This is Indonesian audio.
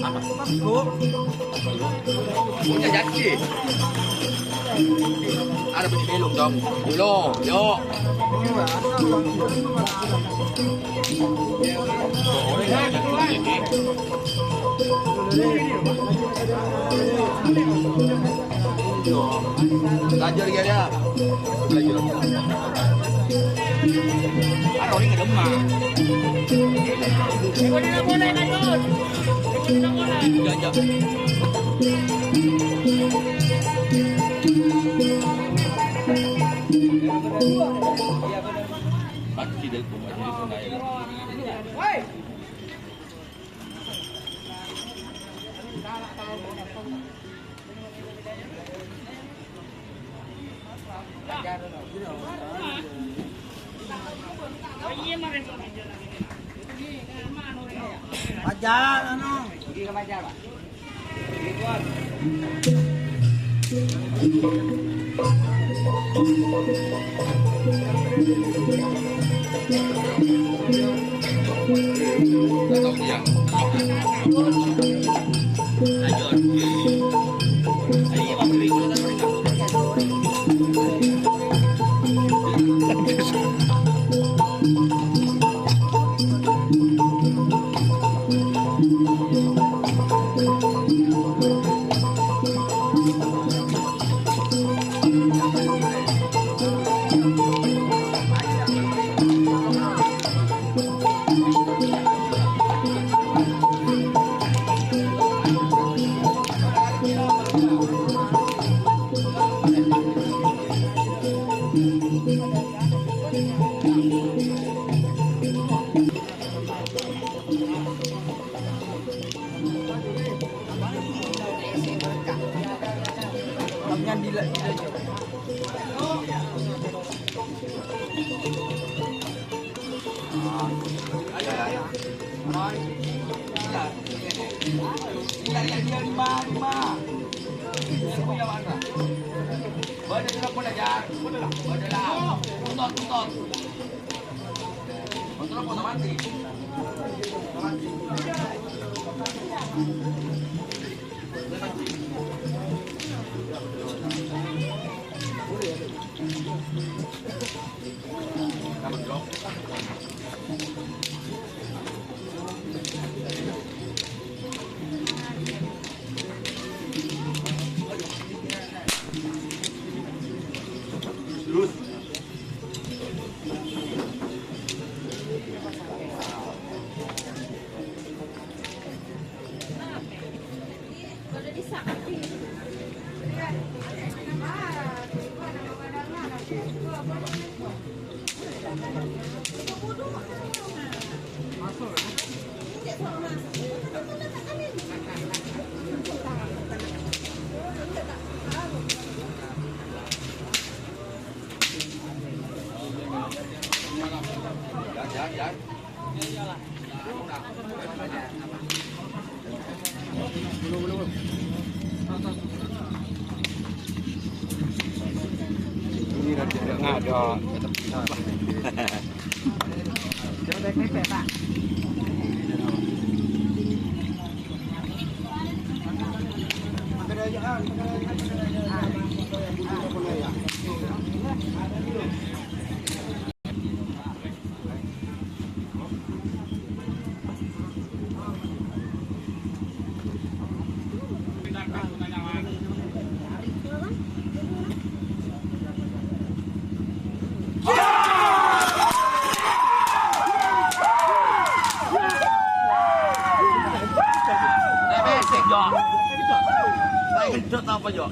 Apa? Punya jaki. Ada bunyi belok dong. Belok, yuk. Belajar ya dia. Belajar. Ada orang yang lemah. Ikaw din ang muna na doon. Ikaw din ang muna. Gajah. Pasti dari pemain ini. Woi. Pajar ano? Hindi ka pajar ba? Nggak tahu dia. Lanjut. Ini apa beli? Yang dila. Ini nanti ada. Jangan baik-baik Pak. Saya kejut apa, Jo?